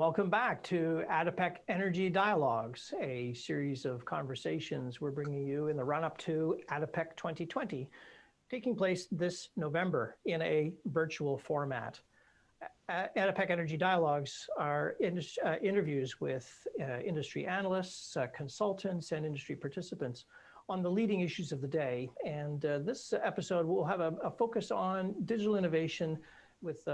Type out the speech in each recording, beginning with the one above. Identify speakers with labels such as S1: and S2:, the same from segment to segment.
S1: Welcome back to ADIPEC Energy Dialogues, a series of conversations we're bringing you in the run-up to ADIPEC 2020, taking place this November in a virtual format. ADIPEC Energy Dialogues are interviews with industry analysts, consultants, and industry participants on the leading issues of the day. And this episode will have a focus on digital innovation with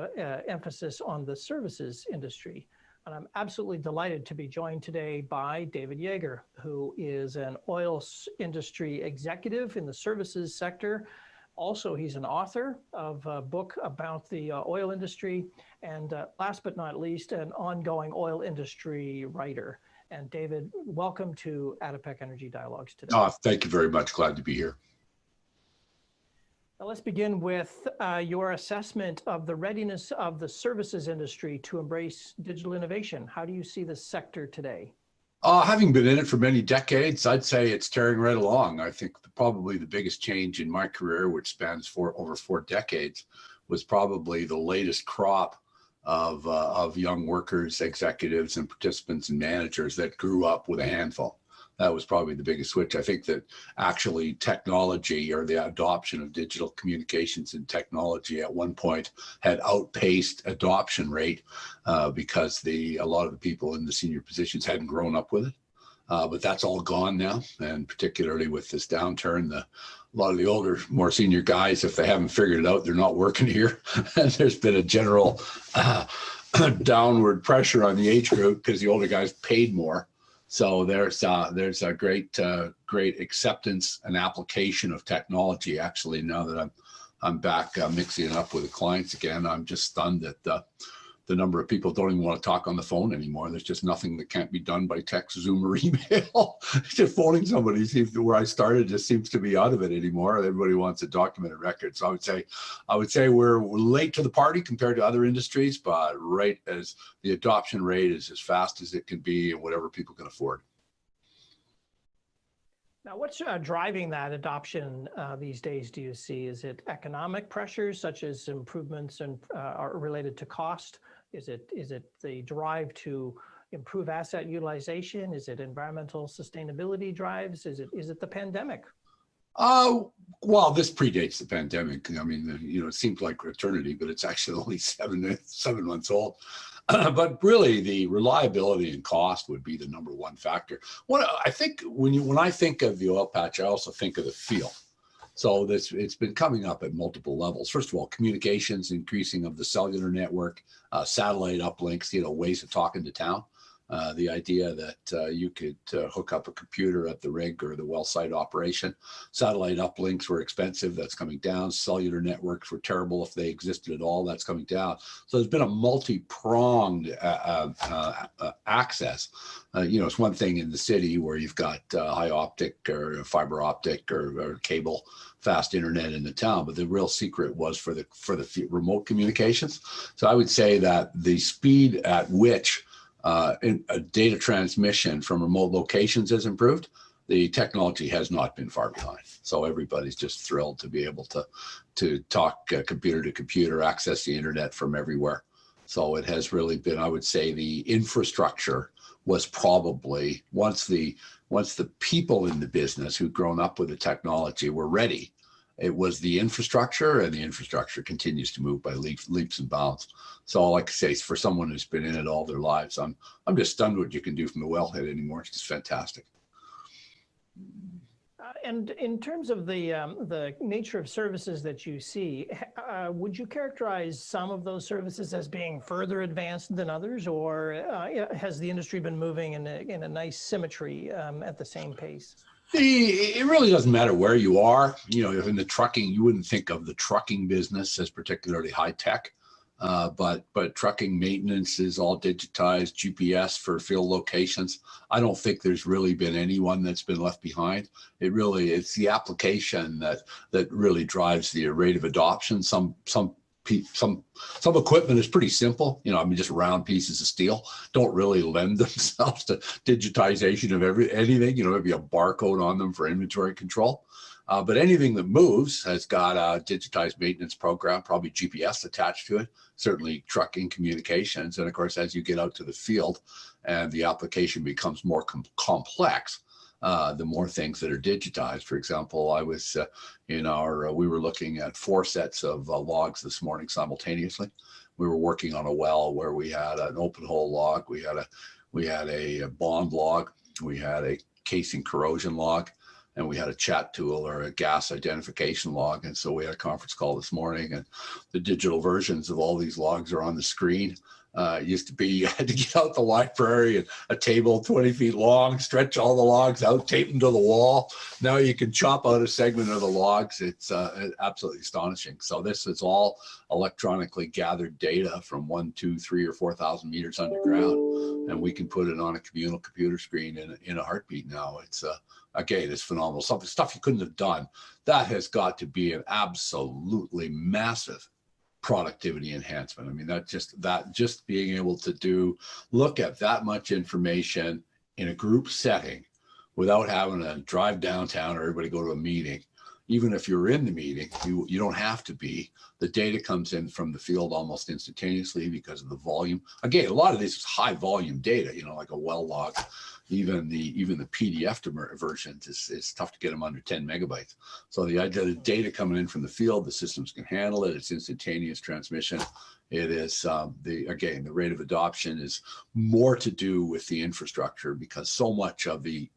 S1: emphasis on the services industry. And I'm absolutely delighted to be joined today by David Yager, who is an oil industry executive in the services sector. Also, he's an author of a book about the oil industry, and last but not least, an ongoing oil industry writer. And David, welcome to ADIPEC Energy Dialogues today.
S2: Thank you very much. Glad to be here.
S1: Now let's begin with your assessment of the readiness of the services industry to embrace digital innovation. How do you see the sector today?
S2: Having been in it for many decades, I'd say it's tearing right along. I think probably the biggest change in my career, which spans over 4 decades, was probably the latest crop of young workers, executives, and participants and managers that grew up with a handphone. That was probably the biggest switch. I think that actually technology, or the adoption of digital communications and technology, at one point had outpaced adoption rate because a lot of the people in the senior positions hadn't grown up with it. But that's all gone now, and particularly with this downturn, a lot of the older, more senior guys, if they haven't figured it out, they're not working here. And there's been a general downward pressure on the age group because the older guys paid more. So there's a great acceptance and application of technology. Actually, now that I'm back mixing it up with the clients again, I'm just stunned at the number of people don't even want to talk on the phone anymore. There's just nothing that can't be done by text, Zoom, or email. Just phoning somebody seems to, where I started, just seems to be out of it anymore. Everybody wants a documented record. So I would say we're late to the party compared to other industries, but right as the adoption rate is as fast as it can be and whatever people can afford.
S1: Now, what's driving that adoption these days, do you see? Is it economic pressures, such as improvements are related to cost? Is it the drive to improve asset utilization? Is it environmental sustainability drives? Is it the pandemic?
S2: Well, this predates the pandemic. I mean, it seems like eternity, but it's actually only 7 months old. But really, the reliability and cost would be the #1 factor. I think when I think of the oil patch, I also think of the field. So it's been coming up at multiple levels. First of all, communications, increasing of the cellular network, satellite uplinks, ways of talking to town. The idea that you could hook up a computer at the rig or the well site operation. Satellite uplinks were expensive, that's coming down. Cellular networks were terrible if they existed at all, that's coming down. So there's been a multi-pronged access. It's one thing in the city where you've got high optic or fiber optic or cable fast internet in the town, but the real secret was for the remote communications. So I would say that the speed at which data transmission from remote locations has improved, the technology has not been far behind. So everybody's just thrilled to be able to talk computer to computer, access the internet from everywhere. So it has really been, I would say, the infrastructure was probably, once the people in the business who'd grown up with the technology were ready, it was the infrastructure, and the infrastructure continues to move by leaps and bounds. So like I say, for someone who's been in it all their lives, I'm just stunned what you can do from the wellhead anymore. It's just fantastic.
S1: And in terms of the nature of services that you see, would you characterize some of those services as being further advanced than others, or has the industry been moving in a nice symmetry at the same pace?
S2: It really doesn't matter where you are. In the trucking, you wouldn't think of the trucking business as particularly high tech, but trucking maintenance is all digitized, GPS for field locations. I don't think there's really been anyone that's been left behind. It's the application that really drives the rate of adoption. Some equipment is pretty simple, just round pieces of steel, don't really lend themselves to digitization of anything, maybe a barcode on them for inventory control. But anything that moves has got a digitized maintenance program, probably GPS attached to it, certainly trucking communications. And of course, as you get out to the field and the application becomes more complex, the more things that are digitized. For example, I was we were looking at 4 sets of logs this morning simultaneously. We were working on a well where we had an open hole log, we had a bond log, we had a casing corrosion log, and we had a chat tool or a gas identification log. And so we had a conference call this morning, and the digital versions of all these logs are on the screen. It used to be you had to get out the library and a table 20 feet long, stretch all the logs out, tape them to the wall. Now you can chop out a segment of the logs. It's absolutely astonishing. So this is all electronically gathered data from 1, 2, 3, or 4,000 meters underground, and we can put it on a communal computer screen in a heartbeat now. It's again, it's phenomenal. Stuff you couldn't have done. That has got to be an absolutely massive productivity enhancement. I mean, that just being able to look at that much information in a group setting without having to drive downtown or everybody go to a meeting. Even if you're in the meeting, you don't have to be. The data comes in from the field almost instantaneously because of the volume. Again, a lot of this is high volume data, like a well log. Even the PDF versions is tough to get them under 10 megabytes. So the data coming in from the field, the systems can handle it. It's instantaneous transmission. It is the rate of adoption is more to do with the infrastructure, because so much of the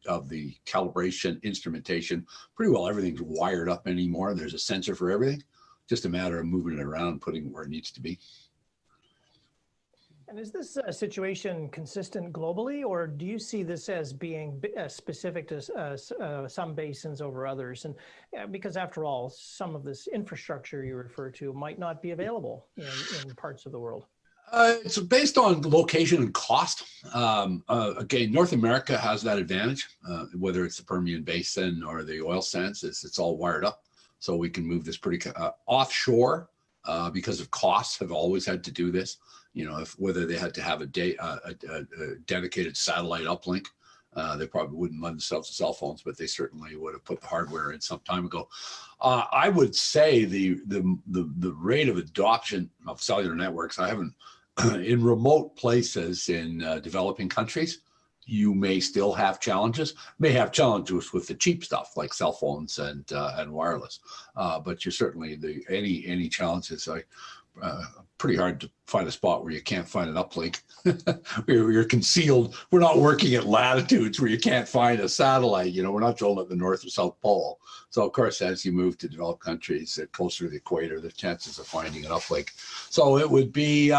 S2: calibration instrumentation, pretty well everything's wired up anymore. There's a sensor for everything. Just a matter of moving it around, putting it where it needs to be.
S1: And is this situation consistent globally, or do you see this as being specific to some basins over others? And because after all, some of this infrastructure you refer to might not be available in parts of the world.
S2: It's based on location and cost. Again, North America has that advantage, whether it's the Permian Basin or the oil sands, it's all wired up. So we can move this pretty offshore because of costs have always had to do this. Whether they had to have a dedicated satellite uplink, they probably wouldn't lend themselves to cell phones, but they certainly would have put the hardware in some time ago. I would say the rate of adoption of cellular networks, I haven't in remote places in developing countries. You may still have challenges. May have challenges with the cheap stuff like cell phones and wireless, but you certainly any challenges. Pretty hard to find a spot where you can't find an uplink. You're concealed. We're not working at latitudes where you can't find a satellite. We're not drilling at the North or South Pole. So of course, as you move to developed countries closer to the equator, the chances of finding an uplink. So it would be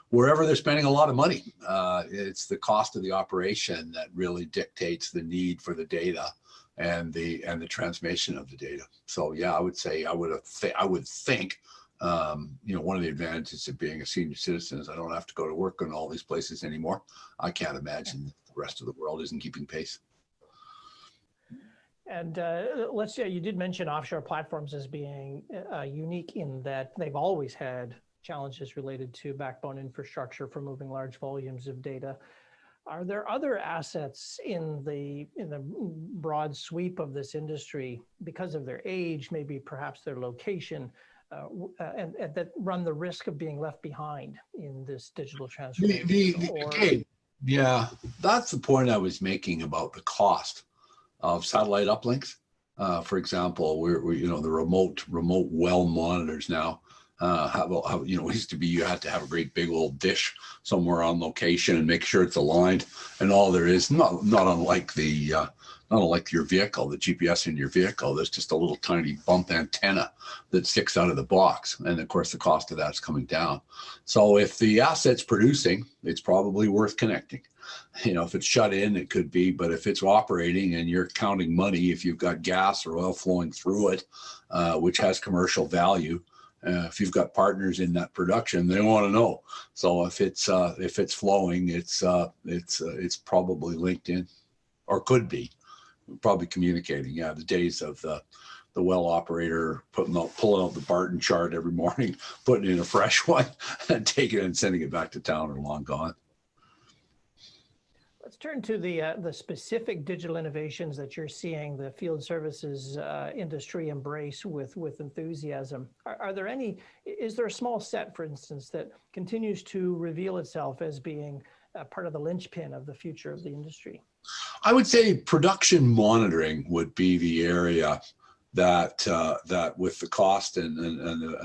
S2: wherever they're spending a lot of money. It's the cost of the operation that really dictates the need for the data and the transmission of the data. So yeah, I would say I would think. One of the advantages of being a senior citizen is I don't have to go to work in all these places anymore. I can't imagine the rest of the world isn't keeping pace.
S1: And let's say you did mention offshore platforms as being unique in that they've always had challenges related to backbone infrastructure for moving large volumes of data. Are there other assets in the broad sweep of this industry because of their age, maybe perhaps their location, and that run the risk of being left behind in this digital transformation?
S2: Yeah, that's the point I was making about the cost of satellite uplinks. For example, we're the remote well monitors now. It used to be you had to have a great big old dish somewhere on location and make sure it's aligned, and all there is, not unlike your vehicle, the GPS in your vehicle, there's just a little tiny bump antenna that sticks out of the box. And of course, the cost of that's coming down. So if the asset's producing, it's probably worth connecting. If it's shut in, it could be, but if it's operating and you're counting money, if you've got gas or oil flowing through it, which has commercial value, if you've got partners in that production, they want to know. So if it's flowing, it's probably linked in, or could be. Probably communicating. Yeah, the days of the well operator pulling out the Barton chart every morning, putting in a fresh one, and taking it and sending it back to town are long gone.
S1: Let's turn to the specific digital innovations that you're seeing the field services industry embrace with enthusiasm. Are there any, is there a small set, for instance, that continues to reveal itself as being part of the linchpin of the future of the industry?
S2: I would say production monitoring would be the area that that with the cost and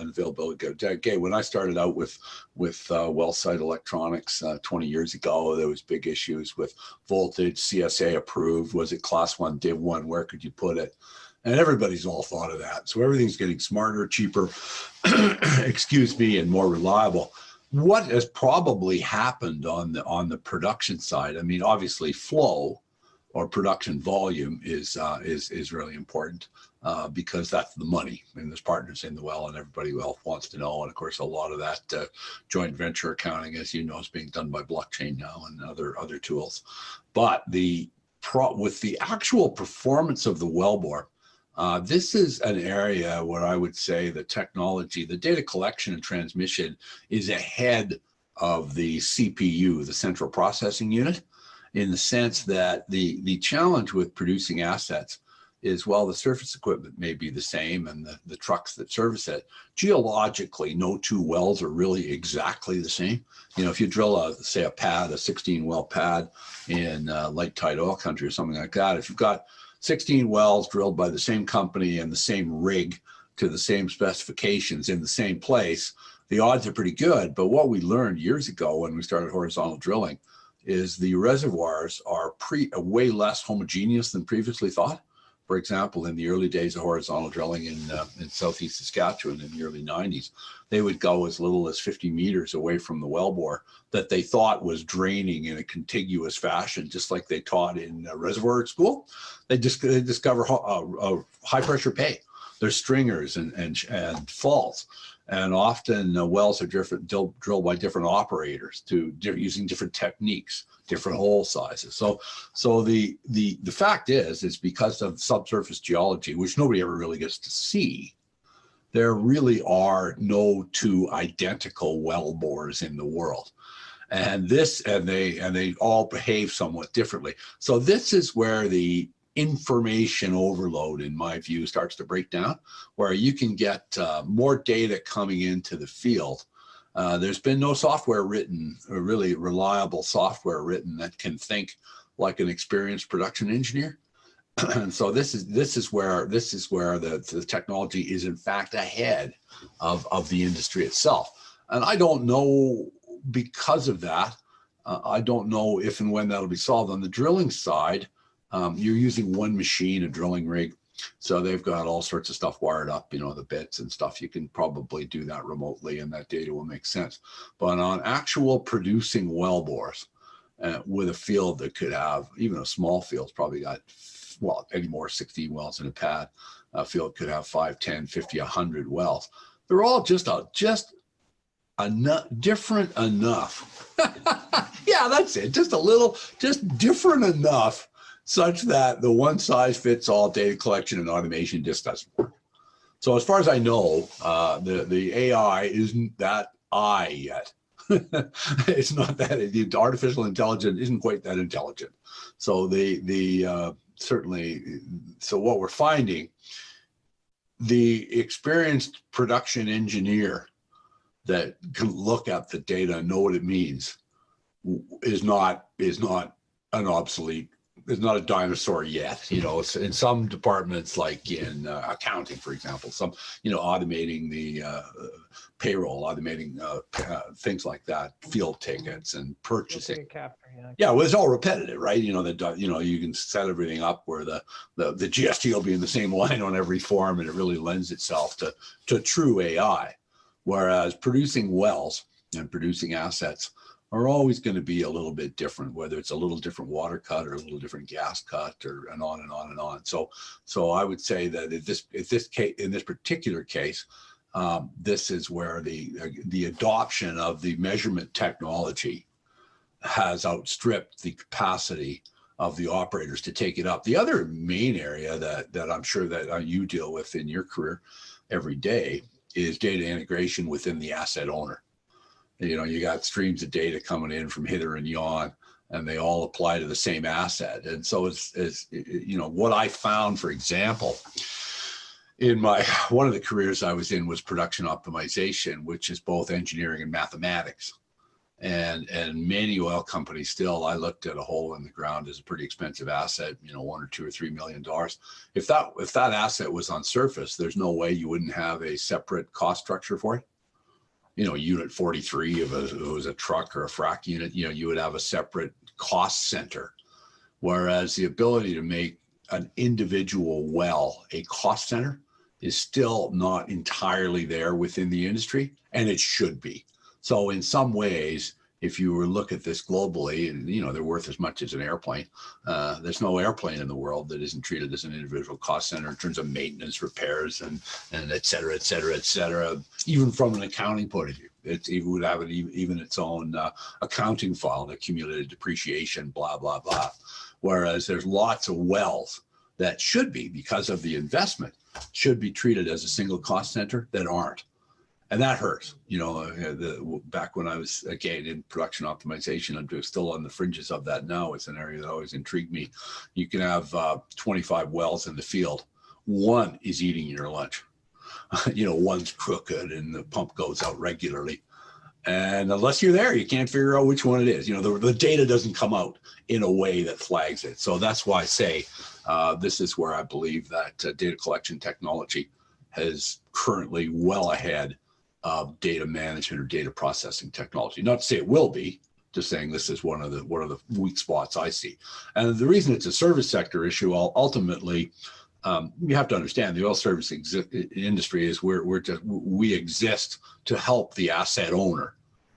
S2: availability. Okay, when I started out with well site electronics 20 years ago, there was big issues with voltage, CSA approved, was it class 1, div 1, where could you put it? And everybody's all thought of that. So everything's getting smarter, cheaper, excuse me, and more reliable. What has probably happened on the production side? I mean, obviously flow or production volume is really important. Because that's the money, and there's partners in the well, and everybody wants to know. And of course, a lot of that joint venture accounting, as you know, is being done by blockchain now and other tools. But with the actual performance of the wellbore, this is an area where I would say the technology, the data collection and transmission, is ahead of the CPU, the central processing unit, in the sense that the challenge with producing assets is, while the surface equipment may be the same and the trucks that service it, geologically, no two wells are really exactly the same. You know, if you drill say a pad, a 16 well pad in light tight oil country or something like that, if you've got 16 wells drilled by the same company and the same rig to the same specifications in the same place, the odds are pretty good. But what we learned years ago when we started horizontal drilling is the reservoirs are way less homogeneous than previously thought. For example, in the early days of horizontal drilling in southeast Saskatchewan in the early 90s, they would go as little as 50 meters away from the wellbore that they thought was draining in a contiguous fashion, just like they taught in reservoir school. They discover high pressure pay. There's stringers and faults. And often wells are drilled by different operators using different techniques, different hole sizes. So the fact is because of subsurface geology, which nobody ever really gets to see, there really are no two identical well bores in the world. And they all behave somewhat differently. So this is where the information overload, in my view, starts to break down, where you can get more data coming into the field. There's been no software written, or really reliable software written, that can think like an experienced production engineer. And so this is where the technology is in fact ahead of the industry itself. And I don't know, because of that, I don't know if and when that'll be solved. On the drilling side, you're using one machine, a drilling rig. So they've got all sorts of stuff wired up, you know, the bits and stuff. You can probably do that remotely and that data will make sense. But on actual producing well bores with a field that could have, even a small field's probably got, well, anymore 16 wells in a pad. A field could have 5, 10, 50, 100 wells. They're all just different enough. Yeah, that's it. Just different enough such that the one size fits all data collection and automation just doesn't work. So as far as I know, the AI isn't that I yet. It's not that, the artificial intelligence isn't quite that intelligent. So certainly, so what we're finding, the experienced production engineer that can look at the data and know what it means is not an obsolete, is not a dinosaur yet. You know, it's in some departments, like in accounting, for example, some, you know, automating the payroll, automating things like that, field tickets and purchasing. Yeah, well, it's all repetitive, right? You know, you can set everything up where the GST will be in the same line on every form, and it really lends itself to true AI. Whereas producing wells and producing assets are always going to be a little bit different, whether it's a little different water cut or a little different gas cut, and on and on and on. So I would say that in this particular case, this is where the adoption of the measurement technology has outstripped the capacity of the operators to take it up. The other main area that I'm sure that you deal with in your career every day is data integration within the asset owner. You know, you got streams of data coming in from hither and yon. and they all apply to the same asset. And so it's you know, what I found, for example, in one of the careers I was in was production optimization, which is both engineering and mathematics. And many oil companies still, I looked at a hole in the ground as a pretty expensive asset, you know, $1 or $2 or $3 million. If that asset was on surface, there's no way you wouldn't have a separate cost structure for it. You know, unit 43 if it was a truck or a frac unit, you know, you would have a separate cost center. Whereas the ability to make an individual well a cost center is still not entirely there within the industry, and it should be. So in some ways, if you were to look at this globally, and you know, they're worth as much as an airplane. There's no airplane in the world that isn't treated as an individual cost center in terms of maintenance, repairs, and et cetera, et cetera, et cetera. Even from an accounting point of view, it would have even its own accounting file, and accumulated depreciation, blah, blah, blah. Whereas there's lots of wells that should be, because of the investment, should be treated as a single cost center that aren't. And that hurts. You know, back when I was, again, in production optimization, I'm still on the fringes of that now. It's an area that always intrigued me. You can have 25 wells in the field. One is eating your lunch. You know, one's crooked and the pump goes out regularly. And unless you're there, you can't figure out which one it is. You know, the data doesn't come out in a way that flags it. So that's why I say this is where I believe that data collection technology is currently well ahead of data management or data processing technology. Not to say it will be, just saying this is one of the weak spots I see. And the reason it's a service sector issue, ultimately, you have to understand the oil service industry is we exist to help the asset owner,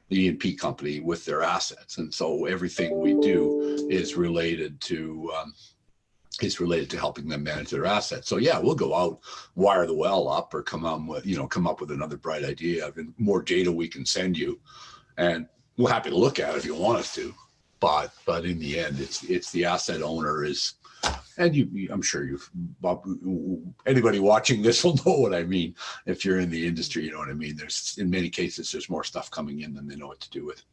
S2: the E&P company, with their assets. And so everything we do is related to helping them manage their assets. So yeah, we'll go out, wire the well up, or come up with another bright idea of more data we can send you, and we're happy to look at it if you want us to. But in the end, it's the asset owner is, and I'm sure anybody watching this will know what I mean. If you're in the industry, you know what I mean. There's, in many cases, there's more stuff coming in than they know what to do with.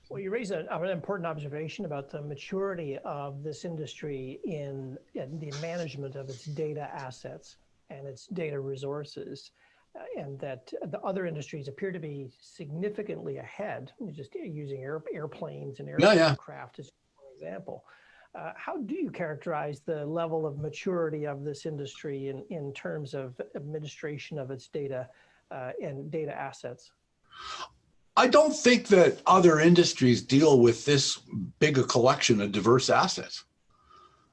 S1: Well, you raise an important observation about the maturity of this industry in the management of its data assets and its data resources, and that the other industries appear to be significantly ahead, just using airplanes and aircraft as an example. How do you characterize the level of maturity of this industry in terms of administration of its data and data assets?
S2: I don't think that other industries deal with this big a collection of diverse assets.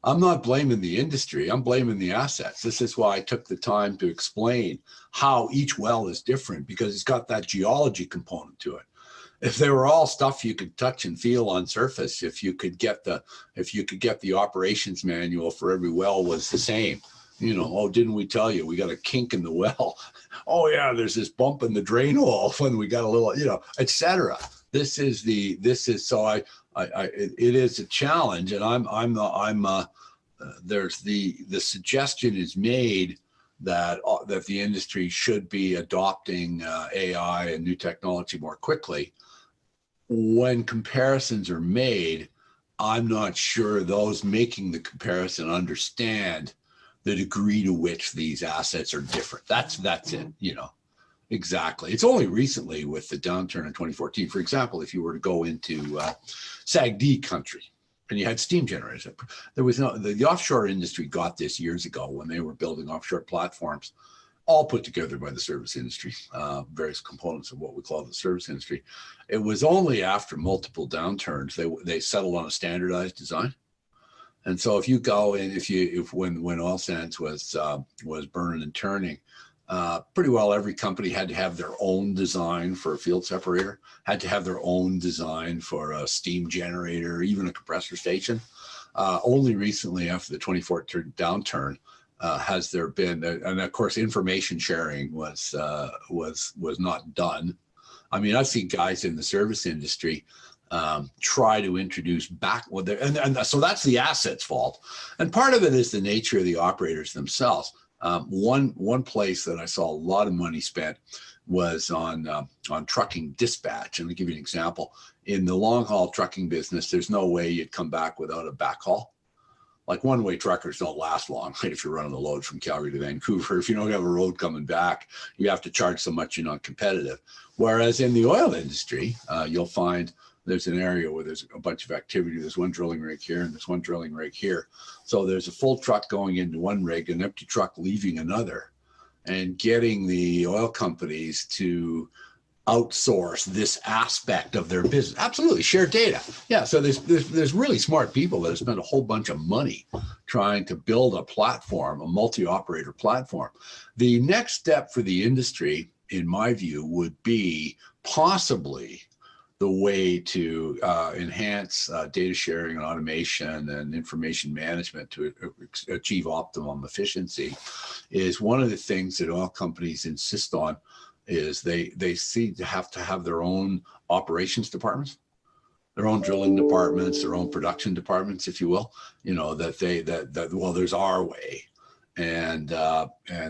S2: I'm not blaming the industry, I'm blaming the assets. This is why I took the time to explain how each well is different, because it's got that geology component to it. If they were all stuff you could touch and feel on surface, if you could get the operations manual for every well was the same, you know, oh, didn't we tell you we got a kink in the well? Oh yeah, there's this bump in the drain hole when we got a little, you know, etc. It is a challenge, and there's the suggestion is made that the industry should be adopting AI and new technology more quickly. When comparisons are made, I'm not sure those making the comparison understand the degree to which these assets are different. That's it, you know, exactly. It's only recently with the downturn in 2014, for example, if you were to go into SAGD country and you had steam generators, there was the offshore industry got this years ago when they were building offshore platforms, all put together by the service industry, various components of what we call the service industry. It was only after multiple downturns they settled on a standardized design. And so if you go in, when oil sands was burning and turning, pretty well every company had to have their own design for a field separator, had to have their own design for a steam generator, even a compressor station. Only recently, after the 2014 downturn, has there been, and of course, information sharing was not done. I mean, I've seen guys in the service industry try to introduce and so that's the asset's fault. And part of it is the nature of the operators themselves. One place that I saw a lot of money spent was on trucking dispatch. And I'll give you an example. In the long haul trucking business, there's no way you'd come back without a backhaul. Like one-way truckers don't last long, right? If you're running a load from Calgary to Vancouver, if you don't have a road coming back, you have to charge so much you're not competitive. Whereas in the oil industry, you'll find there's an area where there's a bunch of activity. There's one drilling rig here and there's one drilling rig here. So there's a full truck going into one rig, an empty truck leaving another, and getting the oil companies to outsource this aspect of their business. Absolutely, share data. Yeah, so there's really smart people that have spent a whole bunch of money trying to build a platform, a multi-operator platform. The next step for the industry, in my view, would be possibly the way to enhance data sharing and automation and information management to achieve optimum efficiency. Is one of the things that oil companies insist on is they see to have their own operations departments, their own drilling departments, their own production departments, if you will, that well, there's our way. And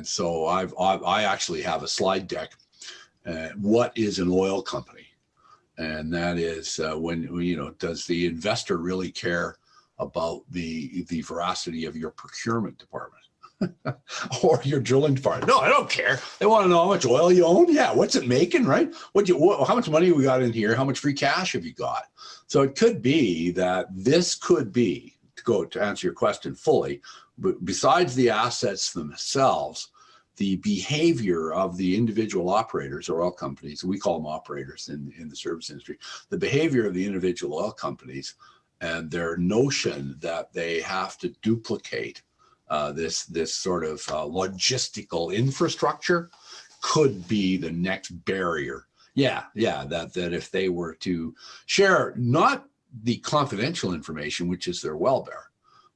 S2: so I actually have a slide deck. What is an oil company? And that is does the investor really care about the veracity of your procurement department? Or your drilling department? No, I don't care. They want to know how much oil you own. Yeah, what's it making, right? How much money we got in here? How much free cash have you got? So it could be that this could be, to answer your question fully, but besides the assets themselves, the behavior of the individual operators or oil companies, we call them operators in the service industry, the behavior of the individual oil companies and their notion that they have to duplicate this sort of logistical infrastructure could be the next barrier. That if they were to share not the confidential information, which is their well-bear,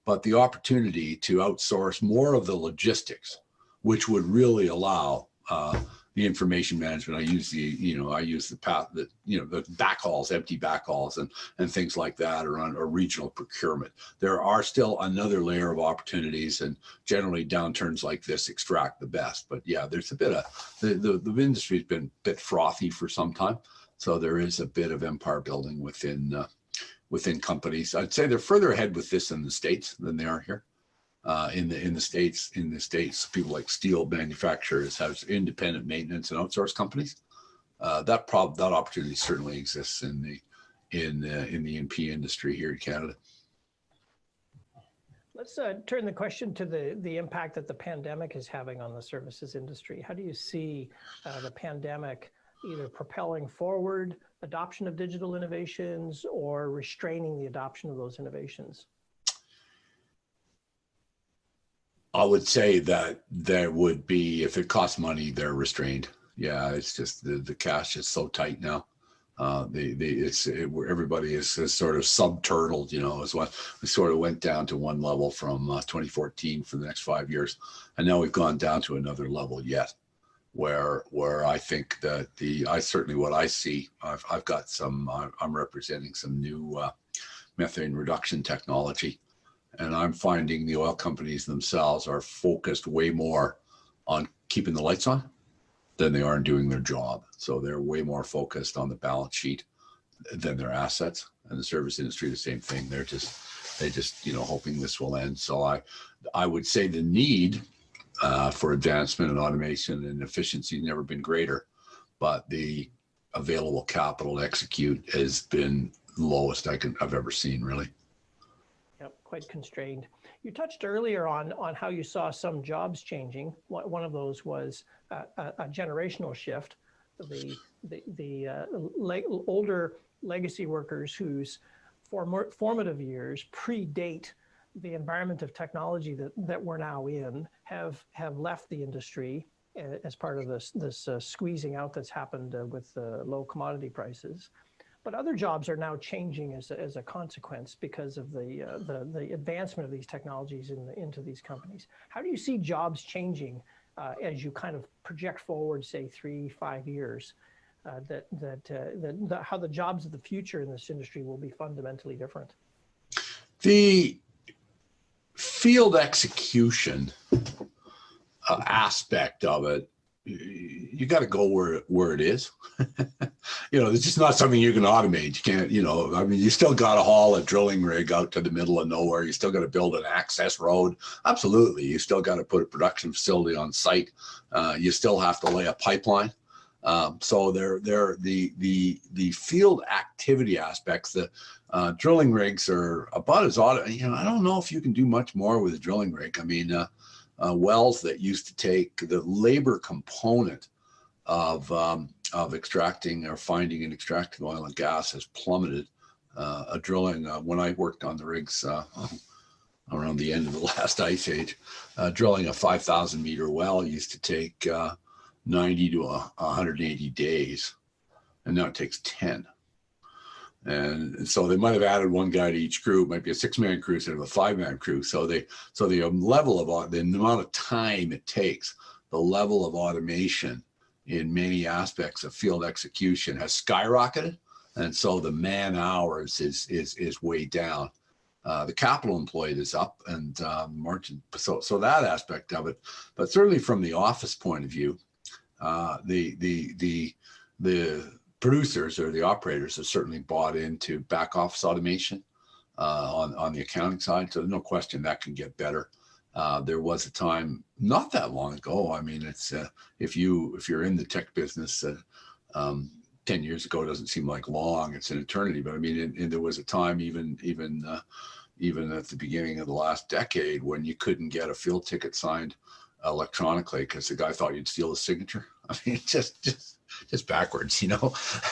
S2: but the opportunity to outsource more of the logistics, which would really allow the information management. I use the backhauls, empty backhauls, and things like that around a regional procurement. There are still another layer of opportunities, and generally downturns like this extract the best. But yeah, there's a bit of the industry's been a bit frothy for some time, so there is a bit of empire building within companies. I'd say they're further ahead with this in the States than they are here. In the states, people like steel manufacturers have independent maintenance and outsource companies. That opportunity certainly exists in the E&P industry here in Canada.
S1: Let's turn the question to the impact that the pandemic is having on the services industry. How do you see the pandemic either propelling forward adoption of digital innovations or restraining the adoption of those innovations?
S2: I would say that there would be, if it costs money, they're restrained. Yeah, it's just the cash is so tight now. Everybody is sort of sub-turtled, as what we sort of went down to one level from 2014 for the next 5 years, and now we've gone down to another level yet, where I think that what I see, I've got I'm representing some new methane reduction technology. And I'm finding the oil companies themselves are focused way more on keeping the lights on than they are on doing their job. So they're way more focused on the balance sheet than their assets. And the service industry, the same thing. They just hoping this will end. So I would say the need for advancement and automation and efficiency has never been greater, but the available capital to execute has been the lowest I've ever seen, really.
S1: Yep, quite constrained. You touched earlier on how you saw some jobs changing. One of those was a generational shift. The older legacy workers whose formative years predate the environment of technology that we're now in have left the industry as part of this squeezing out that's happened with low commodity prices. But other jobs are now changing as a consequence because of the advancement of these technologies into these companies. How do you see jobs changing as you kind of project forward, say 3-5 years? How the jobs of the future in this industry will be fundamentally different?
S2: The field execution aspect of it, you got to go where it is. It's just not something you can automate. You can't, I mean, you still got to haul a drilling rig out to the middle of nowhere. You still got to build an access road. Absolutely. You still got to put a production facility on site. You still have to lay a pipeline. So the field activity aspects, the drilling rigs are about as I don't know if you can do much more with a drilling rig. I mean, wells that used to take the labor component of extracting or finding and extracting oil and gas has plummeted. Drilling, when I worked on the rigs around the end of the last ice age, drilling a 5,000 meter well used to take 90 to 180 days, and now it takes 10. And so they might have added one guy to each crew. It might be a 6-man crew instead of a 5-man crew. So the level of the amount of time it takes, the level of automation in many aspects of field execution has skyrocketed, and so the man hours is way down. The capital employed is up, and margin. So that aspect of it, but certainly from the office point of view, the producers or the operators have certainly bought into back office automation on the accounting side. So there's no question that can get better. There was a time not that long ago. I mean, it's if you're in the tech business, 10 years ago doesn't seem like long. It's an eternity. But I mean, and there was a time even at the beginning of the last decade when you couldn't get a field ticket signed electronically because the guy thought you'd steal his signature. I mean, just backwards,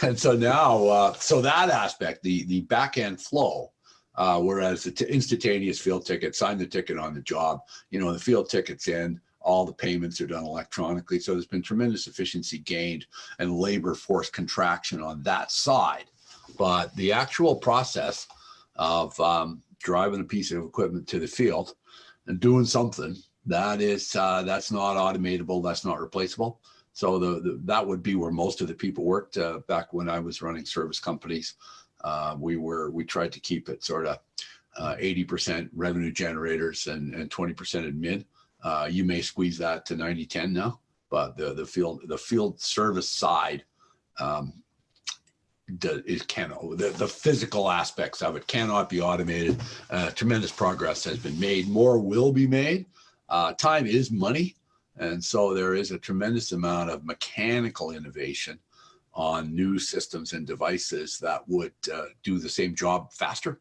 S2: And so now, so that aspect, the back end flow, whereas the instantaneous field ticket, sign the ticket on the job, the field ticket's in, all the payments are done electronically. So there's been tremendous efficiency gained and labor force contraction on that side. But the actual process of driving a piece of equipment to the field and doing something, that's not automatable, that's not replaceable. So that would be where most of the people worked back when I was running service companies. We tried to keep it sort of 80% revenue generators and 20% admin. You may squeeze that to 90-10 now, but the field service side the physical aspects of it cannot be automated. Tremendous progress has been made. More will be made. Time is money. And so there is a tremendous amount of mechanical innovation on new systems and devices that would do the same job faster,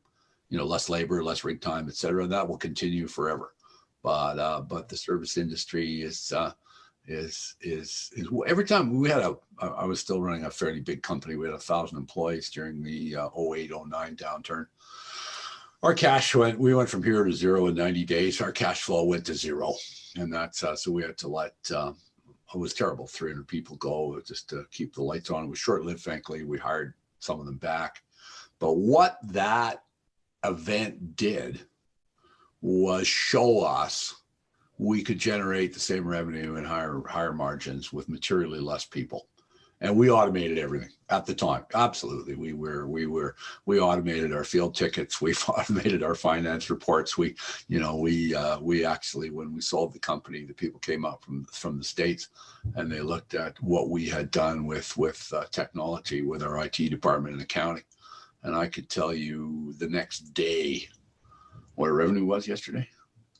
S2: less labor, less rig time, et cetera. That will continue forever. But the service industry is every time I was still running a fairly big company. We had 1,000 employees during the 08-09 downturn. We went from 0 to 0 in 90 days. Our cash flow went to 0. And that's so we had to let it was terrible, 300 people go just to keep the lights on. It was short-lived, frankly. We hired some of them back. But what that event did was show us we could generate the same revenue and higher margins with materially less people. And we automated everything at the time. Absolutely. We automated our field tickets. We've automated our finance reports. We actually, when we sold the company, the people came up from the States and they looked at what we had done with technology, with our IT department and accounting. And I could tell you the next day what our revenue was yesterday.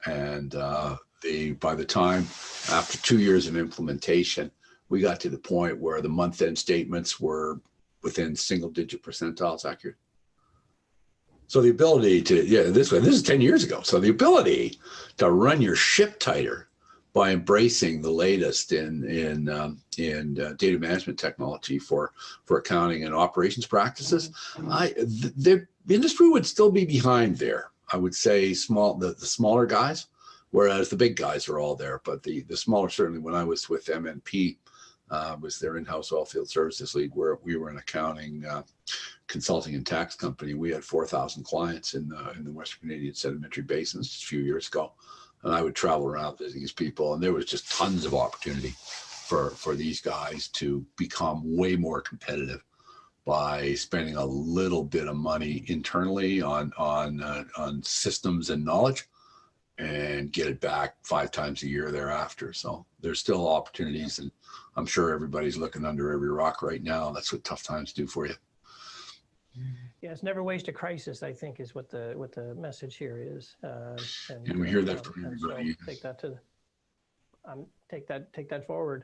S2: And by the time, after 2 years of implementation, we got to the point where the month-end statements were within single-digit percentiles accurate. So the ability to, this is 10 years ago. So the ability to run your ship tighter by embracing the latest in data management technology for accounting and operations practices, the industry would still be behind there. I would say the smaller guys, whereas the big guys are all there. But the smaller, certainly when I was with MNP, was their in-house oilfield services lead, where we were an accounting, consulting and tax company. We had 4,000 clients in the Western Canadian Sedimentary Basins just a few years ago. And I would travel around visiting these people, and there was just tons of opportunity for these guys to become way more competitive by spending a little bit of money internally on systems and knowledge, and get it back 5 times a year thereafter. So there's still opportunities, and I'm sure everybody's looking under every rock right now. That's what tough times do for you.
S1: Yes, never waste a crisis, I think, is what the message here is.
S2: And we hear that from
S1: and so
S2: everybody.
S1: take that forward.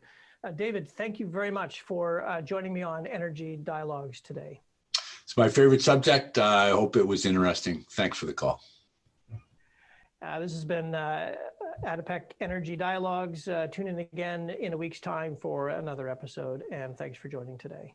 S1: David, thank you very much for joining me on Energy Dialogues today.
S2: It's my favorite subject. I hope it was interesting. Thanks for the call.
S1: This has been ADIPEC Energy Dialogues. Tune in again in a week's time for another episode, and thanks for joining today.